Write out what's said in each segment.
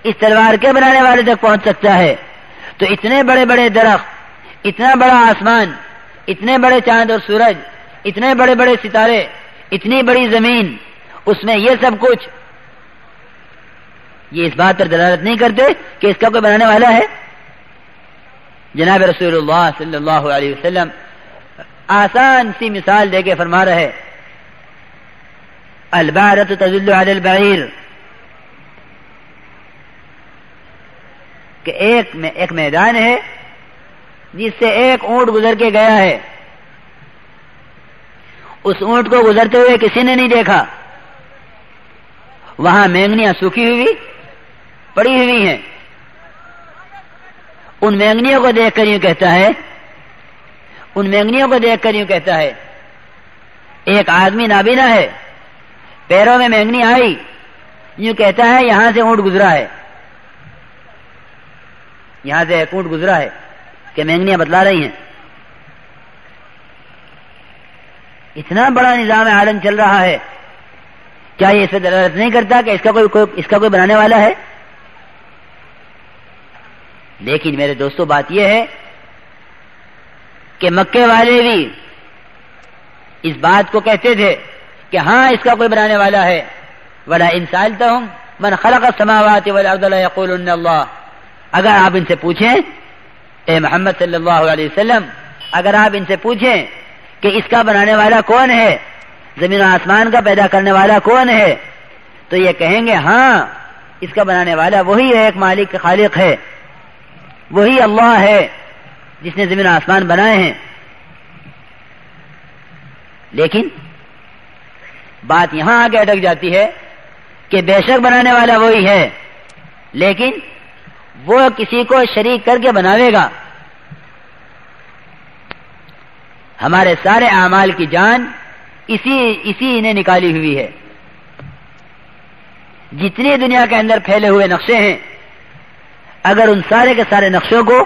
اس تلوار کے بنانے والے تک پہنچ سکتا ہے. تو اتنے بڑے بڑے درخت، اتنا بڑا آسمان، اتنے بڑے چاند اور سورج، اتنے بڑے بڑے ستارے، اتنی بڑی زمین، اس میں یہ سب کچھ، یہ اس بات پر دلالت نہیں کرتے کہ اس کا کوئی بنانے والا ہے؟ جناب رسول اللہ صلی اللہ علیہ وسلم آسان سی مثال دے کے فرما رہے، البعرۃ تدل علی البعیر، کہ ایک میدان ہے جس سے ایک اونٹ گزر کے گیا ہے. اس اونٹ کو گزرتے ہوئے کسی نے نہیں دیکھا. وہاں مینگنیاں سوکھی ہوئی پڑی ہوئی ہیں. ان مینگنیوں کو دیکھ کر یوں کہتا ہے ایک آدمی نابینا ہے، پیروں میں مینگنی آئی، یوں کہتا ہے یہاں سے اونٹ گزرا ہے، یہاں سے ایک اونٹ گزرا ہے، کہ مینگنیاں بتلا رہی ہیں. اتنا بڑا نظام عالم چل رہا ہے، کیا یہ اس سے دلالت نہیں کرتا کہ اس کا کوئی بنانے والا ہے؟ لیکن میرے دوستو بات یہ ہے کہ مکے والے بھی اس بات کو کہتے تھے کہ ہاں اس کا کوئی بنانے والا ہے. وَلَئِن سَأَلْتَهُمْ مَنْ خَلَقَ السَّمَاوَاتِ وَالْأَرْضَ لَيَقُولُنَّ اللَّهُ، اگر آپ ان سے پوچھیں اے محمد صلی اللہ علیہ وسلم، اگر آپ ان سے پوچھیں کہ اس کا بنانے والا کون ہے، زمین و آسمان کا پیدا کرنے والا کون ہے، تو یہ کہیں گے ہاں اس کا بنانے والا وہی ہے، ایک مالک خالق ہے، وہی اللہ ہے جس نے زمین و آسمان بنائے ہیں. لیکن بات یہاں آ کے اٹک جاتی ہے کہ بے شک بنانے والا وہی ہے، لیکن وہ کسی کو شریک کر کے بناوے گا. ہمارے سارے اعمال کی جان اسی نے نکالی ہوئی ہے. جتنی دنیا کے اندر پھیلے ہوئے نقشے ہیں، اگر ان سارے کے سارے نقشوں کو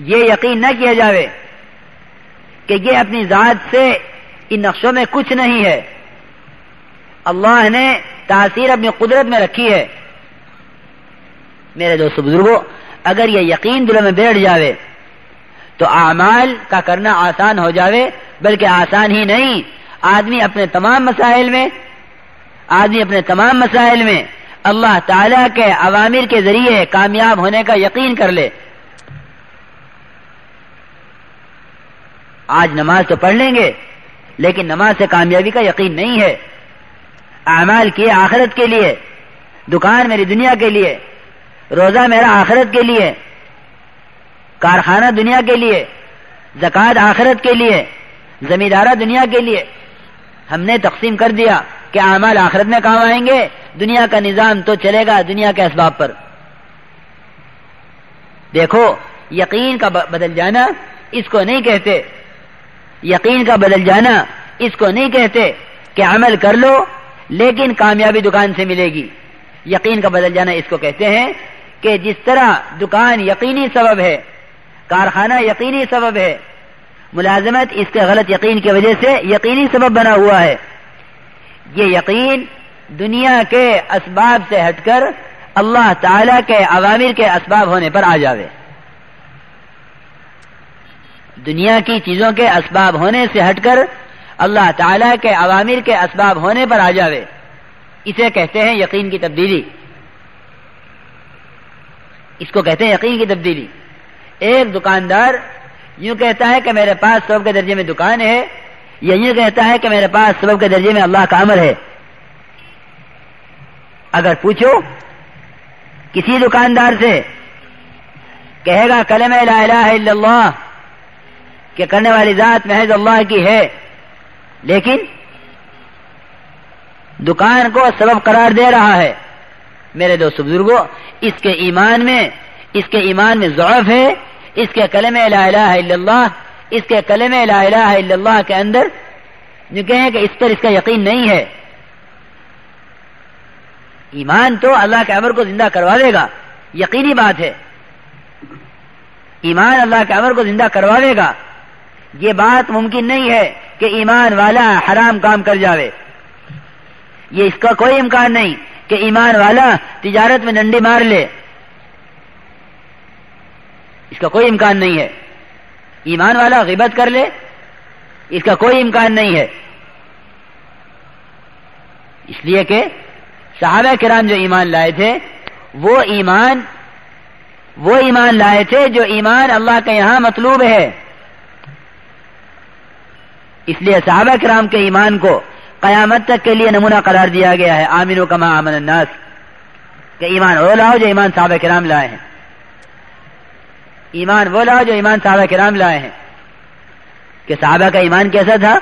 یہ یقین نہ کیا جاوے کہ یہ اپنی ذات سے ان نقشوں میں کچھ نہیں ہے، اللہ نے تاثیر اپنی قدرت میں رکھی ہے. میرے دوستو بزرگوں، اگر یہ یقین دلوں میں بیٹھ جاوے تو اعمال کا کرنا آسان ہو جاوے، بلکہ آسان ہی نہیں، آدمی اپنے تمام مسائل میں اللہ تعالی کے اوامر کے ذریعے کامیاب ہونے کا یقین کر لے. آج نماز تو پڑھ لیں گے، لیکن نماز سے کامیابی کا یقین نہیں ہے. اعمال کیے آخرت کے لیے، دکان میری دنیا کے لیے، روزہ میرا آخرت کے لیے، کارخانہ دنیا کے لیے، زکوٰۃ آخرت کے لیے، زمیندارہ دنیا کے لیے. ہم نے تقسیم کر دیا کہ اعمال آخرت میں کام آئیں گے، دنیا کا نظام تو چلے گا دنیا کے اسباب پر. دیکھو، یقین کا بدل جانا اس کو نہیں کہتے، یقین کا بدل جانا اس کو نہیں کہتے کہ عمل کر لو لیکن کامیابی دکان سے ملے گی. یقین کا بدل جانا اس کو کہتے ہیں کہ جس طرح دکان یقینی سبب ہے، کارخانہ یقینی سبب ہے، ملازمت اس کے غلط یقین کی وجہ سے یقینی سبب بنا ہوا ہے، یہ یقین دنیا کے اسباب سے ہٹ کر اللہ تعالی کے اوامر کے اسباب ہونے پر آ جاوے. دنیا کی چیزوں کے اسباب ہونے سے ہٹ کر اللہ تعالی کے اوامر کے اسباب ہونے پر آ جاوے، اسے کہتے ہیں یقین کی تبدیلی. اس کو کہتے ہیں یقین کی تبدیلی. ایک دکاندار یوں کہتا ہے کہ میرے پاس سبب کے درجے میں دکان ہے، یا یوں کہتا ہے کہ میرے پاس سبب کے درجے میں اللہ کا امر ہے. اگر پوچھو کسی دکاندار سے، کہے گا کلمہ لا الہ الا اللہ، کہ کرنے والی ذات محض اللہ کی ہے، لیکن دکان کو سبب قرار دے رہا ہے. میرے دوست بزرگوں، اس کے ایمان میں ضعف ہے. اس کے کلمہ لا الہ الا اللہ، اس کے کلمہ لا الہ الا اللہ کے اندر جو کہیں کہ اس پر اس کا یقین نہیں ہے. ایمان تو اللہ کے امر کو زندہ کرواوے گا، یقینی بات ہے، ایمان اللہ کے امر کو زندہ کرواوے گا. یہ بات ممکن نہیں ہے کہ ایمان والا حرام کام کر جاوے، یہ اس کا کوئی امکان نہیں. کہ ایمان والا تجارت میں ڈنڈی مار لے، اس کا کوئی امکان نہیں ہے۔ ایمان والا غیبت کر لے، اس کا کوئی امکان نہیں ہے، اس لیے کہ صحابہ کرام جو ایمان لائے تھے وہ ایمان لائے تھے جو ایمان اللہ کے یہاں مطلوب ہے۔ اس لیے صحابہ کرام کے ایمان کو قیامت تک کے لیے نمونہ قرار دیا گیا ہے، آمنو کما آمن الناس، کہ ایمان وہ لاؤ جو ایمان صحابہ کرام لائے ہیں، ایمان وہ لاؤ جو ایمان صحابہ کرام لائے ہیں۔ کہ صحابہ کا ایمان کیسا تھا؟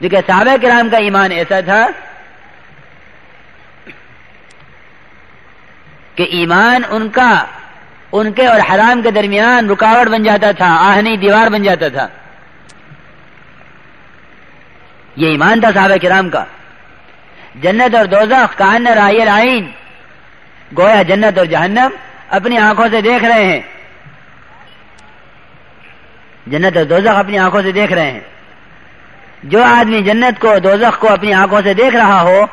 لیکن صحابہ کرام کا ایمان ایسا تھا کہ ایمان ان کے اور حرام کے درمیان رکاوٹ بن جاتا تھا، آہنی دیوار بن جاتا تھا۔ یہ ایمان تھا صحابہ کرام کا۔ جنت اور دوزخ کأن رأی العین، گویا جنت اور جہنم اپنی آنکھوں سے دیکھ رہے ہیں، جنت اور دوزخ اپنی آنکھوں سے دیکھ رہے ہیں۔ جو آدمی جنت کو دوزخ کو اپنی آنکھوں سے دیکھ رہا ہو،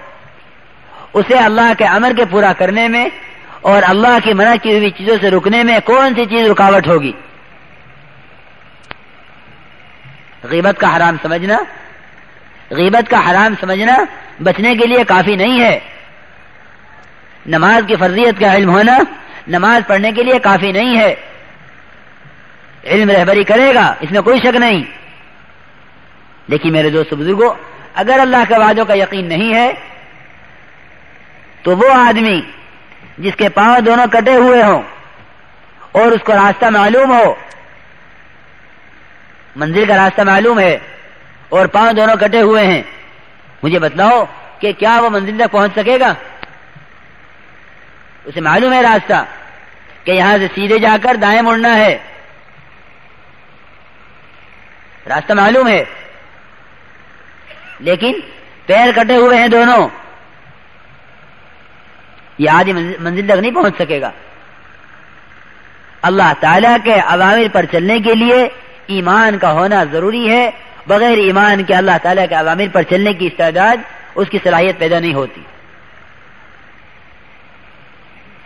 اسے اللہ کے امر کے پورا کرنے میں اور اللہ کی منع کی ہوئی چیزوں سے رکنے میں کون سی چیز رکاوٹ ہوگی؟ غیبت کا حرام سمجھنا، غیبت کا حرام سمجھنا بچنے کے لیے کافی نہیں ہے۔ نماز کی فرضیت کا علم ہونا نماز پڑھنے کے لیے کافی نہیں ہے۔ علم رہبری کرے گا، اس میں کوئی شک نہیں، لیکن میرے دوست بزرگوں، اگر اللہ کے وعدوں کا یقین نہیں ہے تو وہ آدمی جس کے پاؤں دونوں کٹے ہوئے ہوں اور اس کو راستہ معلوم ہو، منزل کا راستہ معلوم ہے اور پاؤں دونوں کٹے ہوئے ہیں، مجھے بتلاؤ کہ کیا وہ منزل تک پہنچ سکے گا؟ اسے معلوم ہے راستہ کہ یہاں سے سیدھے جا کر دائیں مڑنا ہے، راستہ معلوم ہے، لیکن پیر کٹے ہوئے ہیں دونوں، یہ آدھی منزل تک نہیں پہنچ سکے گا۔ اللہ تعالیٰ کے اوامر پر چلنے کے لیے ایمان کا ہونا ضروری ہے، بغیر ایمان کے اللہ تعالیٰ کے اوامر پر چلنے کی استعداد، اس کی صلاحیت پیدا نہیں ہوتی۔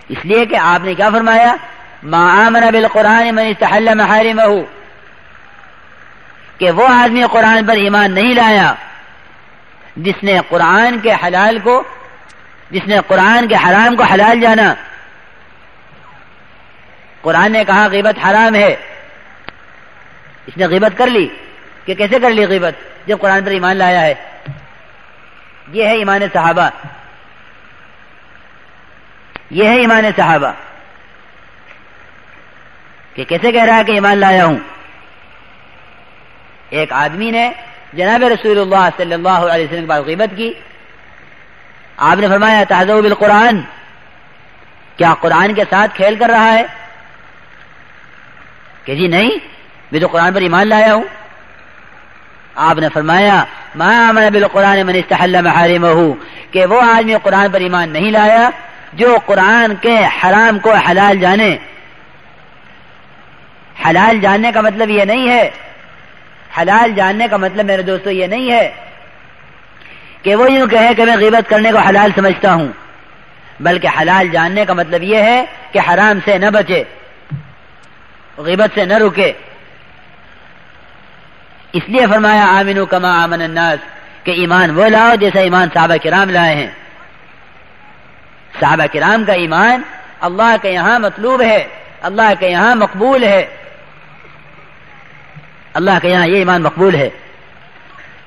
اس لیے کہ آپ نے کیا فرمایا؟ ما آمن بالقرآن من استحل محارمہ، کہ وہ آدمی قرآن پر ایمان نہیں لایا جس نے قرآن کے حلال کو، جس نے قرآن کے حرام کو حلال جانا۔ قرآن نے کہا غیبت حرام ہے، اس نے غیبت کر لی، کہ کیسے کر لی غیبت جب قرآن پر ایمان لایا ہے؟ یہ ہے ایمان صحابہ، یہ ہے ایمان صحابہ، کہ کیسے کہہ رہا ہے کہ ایمان لایا ہوں؟ ایک آدمی نے جناب رسول اللہ صلی اللہ علیہ وسلم کے بعد غیبت کی، آپ نے فرمایا تحزو بالقرآن، کیا قرآن کے ساتھ کھیل کر رہا ہے؟ کہ جی نہیں، میں تو قرآن پر ایمان لایا ہوں۔ آپ نے فرمایا ما آمن بالقرآن من استحل محارمہ، کہ وہ آدمی قرآن پر ایمان نہیں لایا جو قرآن کے حرام کو حلال جانے۔ حلال جاننے کا مطلب یہ نہیں ہے، حلال جاننے کا مطلب میرے دوستو یہ نہیں ہے کہ وہ یوں کہے کہ میں غیبت کرنے کو حلال سمجھتا ہوں، بلکہ حلال جاننے کا مطلب یہ ہے کہ حرام سے نہ بچے، غیبت سے نہ رکے۔ اس لیے فرمایا آمنو کما آمن الناس، کہ ایمان وہ لاؤ جیسا ایمان صحابہ کرام لائے ہیں۔ صحابہ کرام کا ایمان اللہ کے یہاں مطلوب ہے، اللہ کے یہاں مقبول ہے، اللہ کے یہاں یہ ایمان مقبول ہے،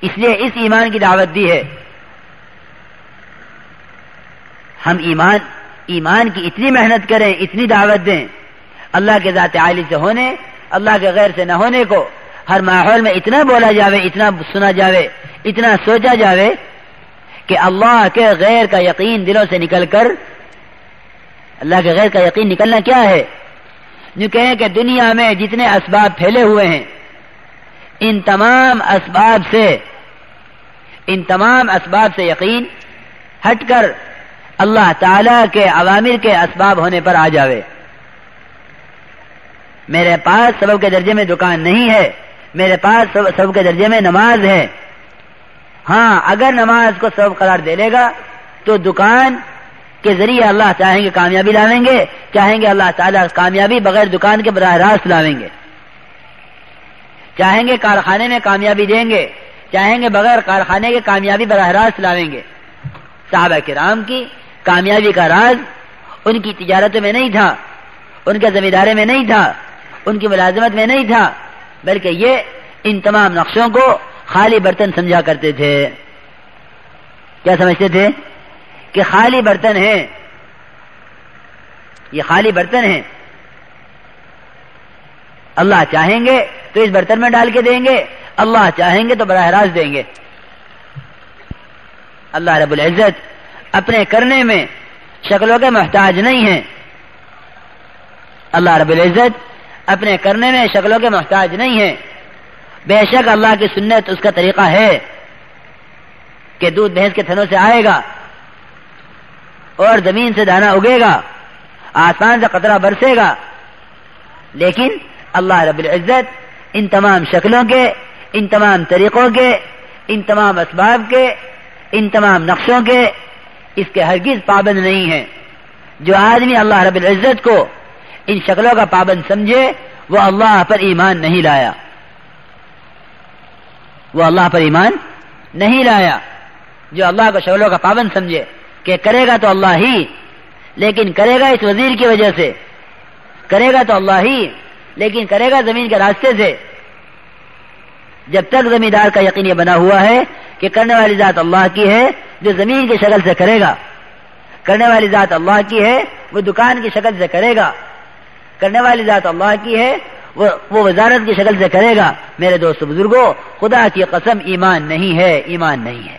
اس لیے اس ایمان کی دعوت دی ہے۔ ہم ایمان کی اتنی محنت کریں، اتنی دعوت دیں، اللہ کے ذات عالی سے ہونے، اللہ کے غیر سے نہ ہونے کو ہر ماحول میں اتنا بولا جاوے، اتنا سنا جاوے، اتنا سوچا جاوے کہ اللہ کے غیر کا یقین دلوں سے نکل کر، اللہ کے غیر کا یقین نکلنا کیا ہے؟ جو کہیں کہ دنیا میں جتنے اسباب پھیلے ہوئے ہیں، ان تمام اسباب سے یقین ہٹ کر اللہ تعالی کے اوامر کے اسباب ہونے پر آ جاوے۔ میرے پاس سبب کے درجے میں دکان نہیں ہے، میرے پاس سبب کے درجے میں نماز ہے۔ ہاں، اگر نماز کو سبب قرار دے لے گا تو دکان کے ذریعے اللہ چاہیں گے کامیابی لاویں گے، چاہیں گے اللہ تعالیٰ کامیابی بغیر دکان کے براہ راست لاویں گے، چاہیں گے کارخانے میں کامیابی دیں گے، چاہیں گے بغیر کارخانے کے کامیابی براہ راست لاویں گے۔ صحابہ کرام کی کامیابی کا راز ان کی تجارتوں میں نہیں تھا، ان کے زمینداری میں نہیں تھا، ان کی ملازمت میں نہیں تھا، بلکہ یہ ان تمام نقشوں کو خالی برتن سمجھا کرتے تھے۔ کیا سمجھتے تھے؟ کہ خالی برتن ہیں، یہ خالی برتن ہیں، اللہ چاہیں گے تو اس برتن میں ڈال کے دیں گے، اللہ چاہیں گے تو براہ راست دیں گے۔ اللہ رب العزت اپنے کرنے میں شکلوں کے محتاج نہیں ہیں، اللہ رب العزت اپنے کرنے میں شکلوں کے محتاج نہیں ہیں۔ بے شک اللہ کی سنت اس کا طریقہ ہے کہ دودھ بھینس کے تھنوں سے آئے گا اور زمین سے دانا اگے گا، آسمان سے قطرہ برسے گا، لیکن اللہ رب العزت ان تمام شکلوں کے، ان تمام طریقوں کے، ان تمام اسباب کے، ان تمام نقشوں کے اس کے ہرگز پابند نہیں ہیں۔ جو آدمی اللہ رب العزت کو ان شکلوں کا پابند سمجھے وہ اللہ پر ایمان نہیں لایا، وہ اللہ پر ایمان نہیں لایا۔ جو اللہ کو شکلوں کا پابند سمجھے کہ کرے گا تو اللہ ہی، لیکن کرے گا اس وزیر کی وجہ سے، کرے گا تو اللہ ہی لیکن کرے گا زمین کے راستے سے، جب تک زمیندار کا یقین یہ بنا ہوا ہے کہ کرنے والی ذات اللہ کی ہے جو زمین کی شکل سے کرے گا، کرنے والی ذات اللہ کی ہے وہ دکان کی شکل سے کرے گا، کرنے والی ذات اللہ کی ہے وہ وزارت کی شکل سے کرے گا، میرے دوست بزرگوں خدا کی قسم ایمان نہیں ہے، ایمان نہیں ہے۔